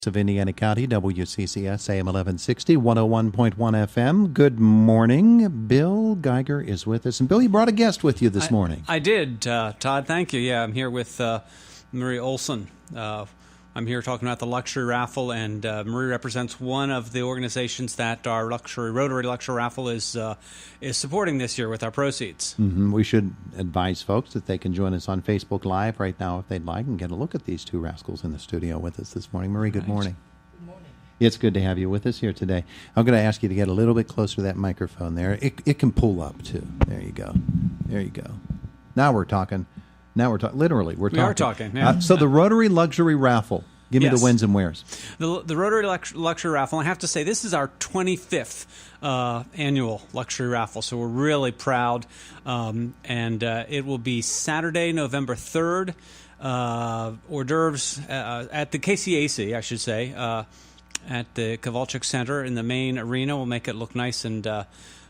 best of Indiana County, WCCS AM 1160, 101.1 FM. Good morning. Bill Geiger is with us. And Bill, you brought a guest with you this morning. I did, Todd. Thank you. Yeah, I'm here with Marie Olson. I'm here talking about the Luxury Raffle, and Marie represents one of the organizations that our Rotary Luxury Raffle is supporting this year with our proceeds. Mm-hmm. We should advise folks that they can join us on Facebook Live right now if they'd like and get a look at these two rascals in the studio with us this morning. Marie, good morning. Good morning. It's good to have you with us here today. I'm going to ask you to get a little bit closer to that microphone there. It can pull up, too. There you go. There you go. Now we're talking. Literally, we're talking. We are talking, yeah. So the Rotary Luxury Raffle. Give me the wins and wheres. The Rotary Luxury Raffle, I have to say, this is our 25th annual Luxury Raffle, so we're really proud. And it will be Saturday, November 3rd, hors d'oeuvres at the KCAC, I should say, at the Kowalczyk Center in the main arena. We'll make it look nice and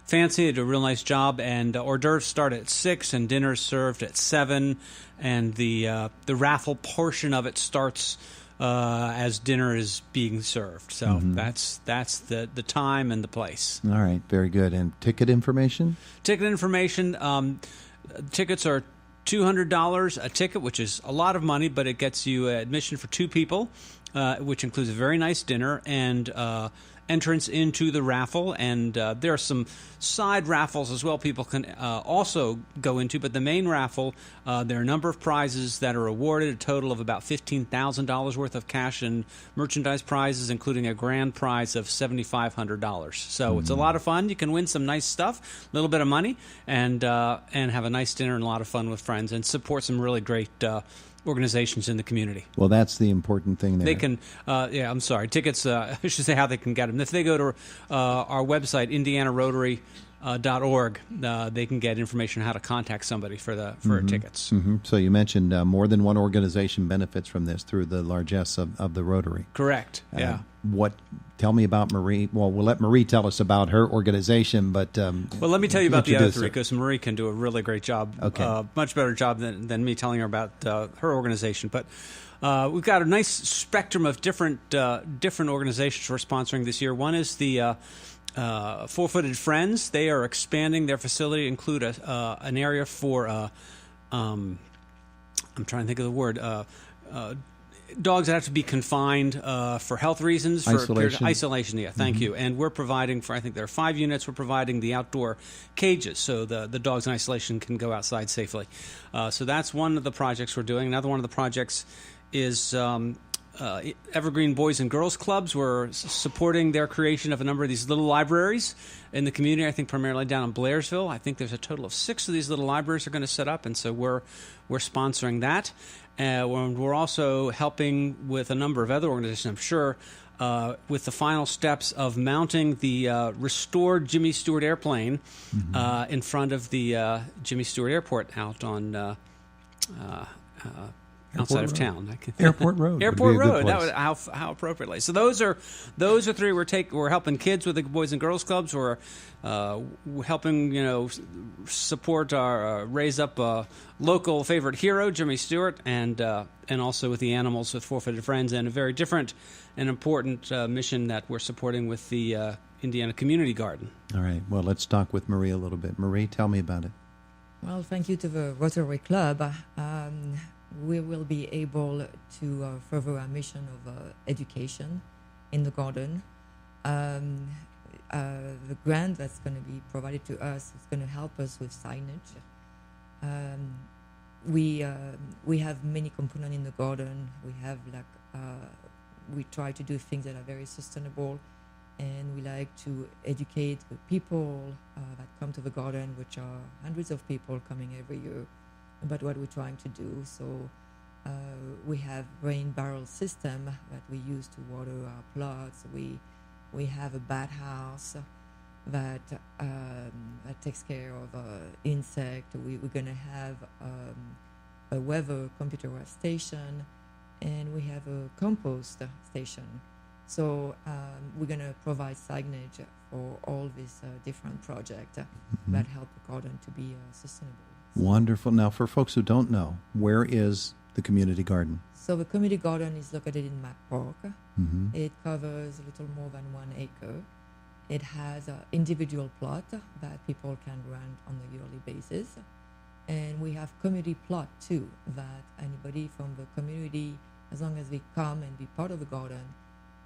fancy. They do a real nice job, and hors d'oeuvres start at 6 and dinner is served at 7, and the raffle portion of it starts as dinner is being served. So that's the time and the place. All right, very good. And ticket information? Tickets are $200 a ticket, which is a lot of money, but it gets you admission for 2 people, which includes a very nice dinner and entrance into the raffle, and there are some side raffles as well people can also go into, but the main raffle, there are a number of prizes that are awarded, a total of about $15,000 worth of cash and merchandise prizes, including a grand prize of $7,500. So it's a lot of fun. You can win some nice stuff, a little bit of money, and have a nice dinner and a lot of fun with friends, and support some really great organizations in the community. Well, that's the important thing there. They can, I'm sorry, tickets, I should say how they can get them. If they go to our website, indianarotary.org, they can get information on how to contact somebody for tickets. Mm-hmm. So you mentioned more than one organization benefits from this through the largesse of the Rotary. Correct, yeah. Tell me about Marie. Well, we'll let Marie tell us about her organization, but... well, let me tell you about the other three, because Marie can do a really great job, okay. Much better job than me telling her about her organization. But we've got a nice spectrum of different organizations we're sponsoring this year. One is the Four-Footed Friends. They are expanding their facility, include an area for, I'm trying to think of the word, dogs that have to be confined for health reasons. Isolation, yeah, thank you. And we're providing for, I think there are 5 units, we're providing the outdoor cages so the dogs in isolation can go outside safely. So that's one of the projects we're doing. Another one of the projects is Evergreen Boys and Girls Clubs. We're supporting their creation of a number of these little libraries in the community, I think primarily down in Blairsville. I think there's a total of 6 of these little libraries are going to set up, and so we're sponsoring that. We're also helping with a number of other organizations, I'm sure, with the final steps of mounting the restored Jimmy Stewart airplane in front of the Jimmy Stewart Airport out on outside of town. Airport Road. Airport Road. That was how appropriately. So those are 3 we're helping kids with the Boys and Girls Clubs. We're helping support our raise up a local favorite hero, Jimmy Stewart, and also with the animals with Four-Footed Friends, and a very different and important mission that we're supporting with the Indiana Community Garden. All right. Well, let's talk with Marie a little bit. Marie, tell me about it. Well, thank you to the Rotary Club. We will be able to further our mission of education in the garden. The grant that's going to be provided to us is going to help us with signage. We have many components in the garden. We have we try to do things that are very sustainable, and we like to educate the people that come to the garden, which are hundreds of people coming every year, about what we're trying to do. So we have rain barrel system that we use to water our plots. We have a bat house that takes care of insect. We're going to have a weather computerized station, and we have a compost station. So we're going to provide signage for all these different projects that help the garden to be sustainable. Wonderful. Now, for folks who don't know, where is the community garden? So the community garden is located in Mac Park. Mm-hmm. It covers a little more than 1 acre. It has an individual plot that people can rent on a yearly basis. And we have community plot too, that anybody from the community, as long as they come and be part of the garden,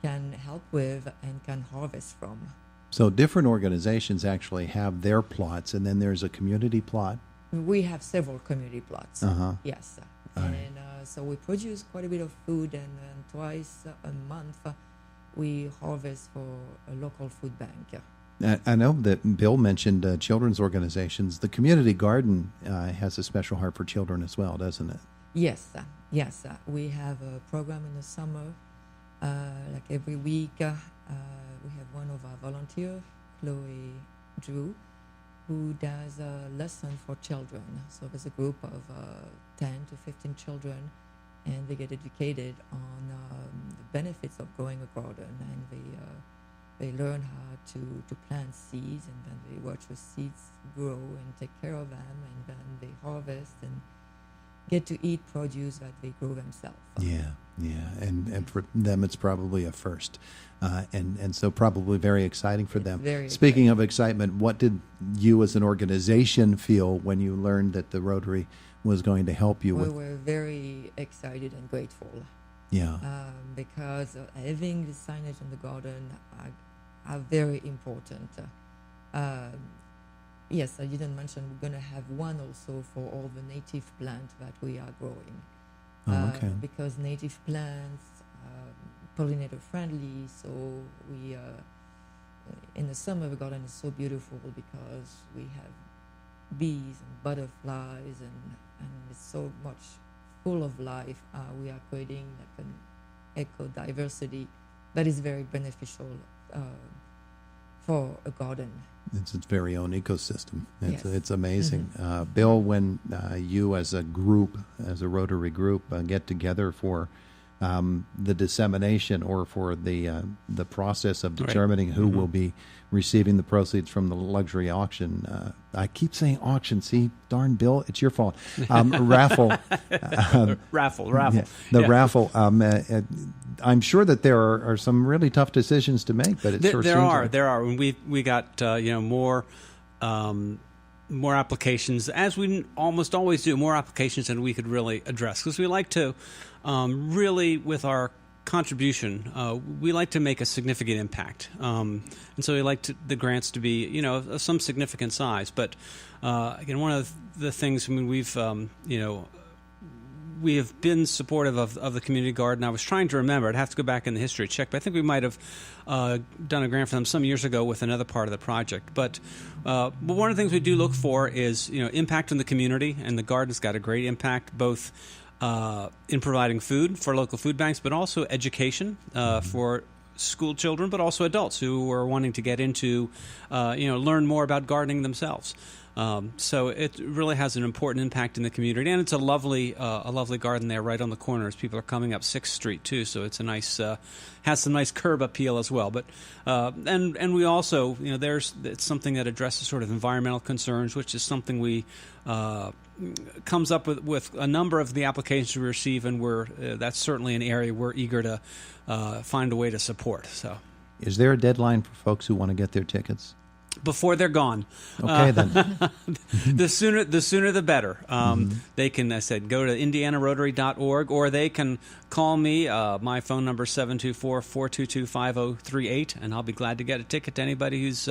can help with and can harvest from. So different organizations actually have their plots, and then there's a community plot. We have several community plots. Uh-huh. Yes. All And right. so we produce quite a bit of food, and twice a month we harvest for a local food bank. I know that Bill mentioned children's organizations. The community garden has a special heart for children as well, doesn't it? Yes. We have a program in the summer, like every week. We have one of our volunteers, Chloe Drew, who does a lesson for children. So there's a group of 10 to 15 children, and they get educated on the benefits of growing a garden, and they learn how to plant seeds, and then they watch the seeds grow and take care of them, and then they harvest and get to eat produce that they grow themselves. Yeah, and for them it's probably a first, and so probably very exciting for them. Speaking of excitement, what did you as an organization feel when you learned that the Rotary was going to help you? We were very excited and grateful. Yeah. Because having the signage in the garden are very important. Yes, I didn't mention we're going to have one also for all the native plants that we are growing. Okay. Because native plants are pollinator friendly, so we in the summer the garden is so beautiful because we have bees and butterflies and it's so much full of life. We are creating like an eco-diversity that is very beneficial for a garden. It's its very own ecosystem. It's amazing. Mm-hmm. Bill, when you as a group, as a Rotary group, get together for the dissemination or for the process of determining right. who Mm-hmm. will be receiving the proceeds from the luxury auction. I keep saying auction. See, darn Bill, it's your fault. Raffle. Raffle. Yeah, the raffle. I'm sure that there are some really tough decisions to make, but there are. And we got more applications, as we almost always do, more applications than we could really address, because we like to really, with our contribution, we like to make a significant impact, and so we like the grants to be of some significant size. But again, one of the things, I mean, we have been supportive of the community garden. I was trying to remember. I'd have to go back in the history check, but I think we might have done a grant for them some years ago with another part of the project. But one of the things we do look for is impact in the community, and the garden's got a great impact both in providing food for local food banks, but also education for school children, but also adults who are wanting to get into learn more about gardening themselves. So it really has an important impact in the community, and it's a lovely garden there right on the corner as people are coming up 6th Street too. So it's a nice, has some nice curb appeal as well. But and we also it's something that addresses sort of environmental concerns, which is something we comes up with a number of the applications we receive, and that's certainly an area we're eager to find a way to support. So, is there a deadline for folks who want to get their tickets? Before they're gone. Okay, then. the sooner the better. They can, I said, go to indianarotary.org, or they can call me. My phone number is 724-422-5038, and I'll be glad to get a ticket to anybody who's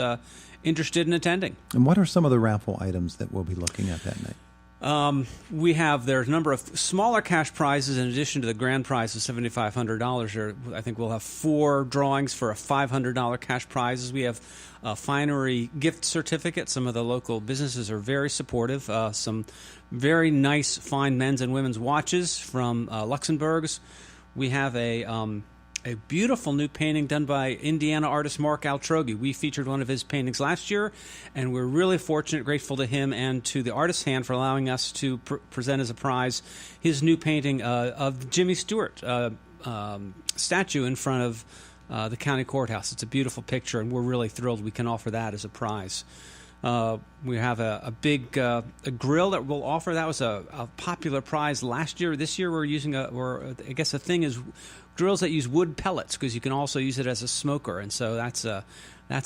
interested in attending. And what are some of the raffle items that we'll be looking at that night? There's a number of smaller cash prizes in addition to the grand prize of $7,500. I think we'll have 4 drawings for a $500 cash prizes. We have a finery gift certificate. Some of the local businesses are very supportive. Some very nice, fine men's and women's watches from Luxembourg's. We have a beautiful new painting done by Indiana artist Mark Altrogi. We featured one of his paintings last year, and we're really fortunate, grateful to him and to the Artist's Hand for allowing us to present as a prize his new painting of Jimmy Stewart statue in front of the county courthouse. It's a beautiful picture, and we're really thrilled we can offer that as a prize. We have a big a grill that we'll offer. That was a popular prize last year. This year we're using I guess the thing is grills that use wood pellets, because you can also use it as a smoker, and so that's a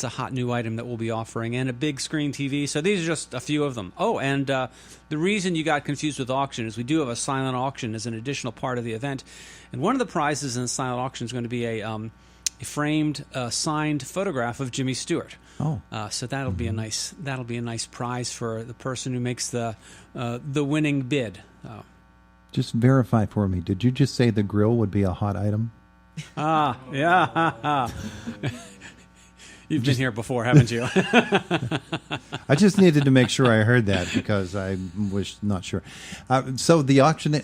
hot new item that we'll be offering, and a big screen TV. So these are just a few of them. Oh, and the reason you got confused with auction is we do have a silent auction as an additional part of the event, and one of the prizes in the silent auction is going to be a framed, signed photograph of Jimmy Stewart. Oh, so that'll be a nice prize for the person who makes the winning bid. just verify for me. Did you just say the grill would be a hot item? Yeah. You've been here before, haven't you? I just needed to make sure I heard that because I was not sure. So the auction.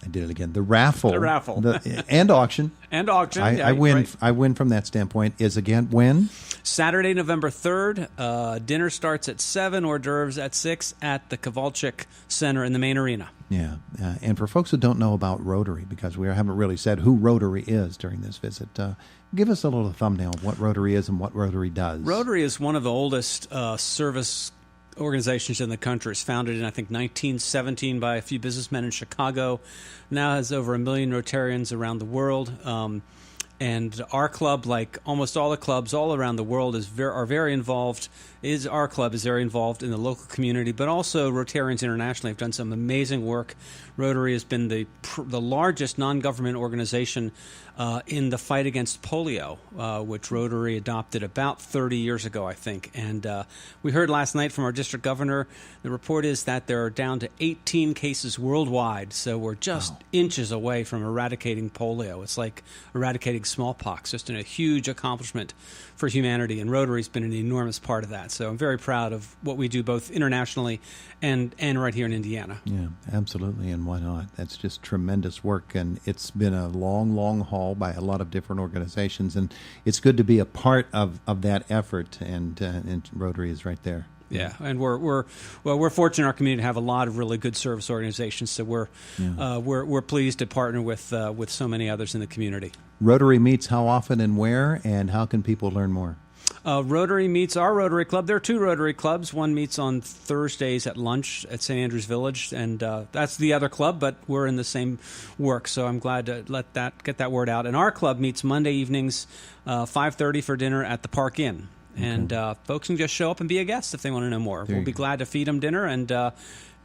I did it again. The raffle. The raffle. And auction. And auction. I win. Right. I win from that standpoint. Is again when? Saturday, November 3rd. Dinner starts at 7, hors d'oeuvres at 6 at the Kowalczyk Center in the main arena. Yeah. And for folks who don't know about Rotary, because we haven't really said who Rotary is during this visit, give us a little thumbnail of what Rotary is and what Rotary does. Rotary is one of the oldest service organizations in the country. It's founded in, I think, 1917 by a few businessmen in Chicago. Now has over 1 million Rotarians around the world. And our club, like almost all the clubs all around the world, are very involved. Our club is very involved in the local community, but also Rotarians internationally have done some amazing work. Rotary has been the largest non-government organization in the fight against polio, which Rotary adopted about 30 years ago, I think. And we heard last night from our district governor, the report is that there are down to 18 cases worldwide. So we're just inches away from eradicating polio. It's like eradicating smallpox, just a huge accomplishment for humanity. And Rotary's been an enormous part of that. So I'm very proud of what we do both internationally and right here in Indiana. Yeah, absolutely. And why not? That's just tremendous work. And it's been a long, long haul by a lot of different organizations. And it's good to be a part of that effort. And Rotary is right there. Yeah, and we're fortunate in our community to have a lot of really good service organizations. So we're pleased to partner with so many others in the community. Rotary meets how often and where, and how can people learn more? Rotary meets our Rotary Club. There are 2 Rotary Clubs. One meets on Thursdays at lunch at St. Andrews Village, and that's the other club, but we're in the same work, so I'm glad to get that word out. And our club meets Monday evenings, 5:30 for dinner at the Park Inn. Okay. And folks can just show up and be a guest if they want to know more. We'll be glad to feed them dinner and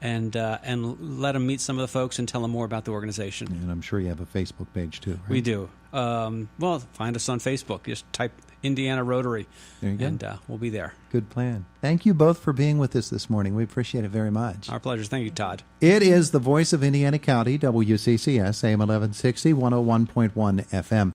let them meet some of the folks and tell them more about the organization. And I'm sure you have a Facebook page too, right? We do. Well, find us on Facebook. Just type Indiana Rotary, and we'll be there. Good plan. Thank you both for being with us this morning. We appreciate it very much. Our pleasure. Thank you, Todd. It is the voice of Indiana County, WCCS, AM 1160, 101.1 FM.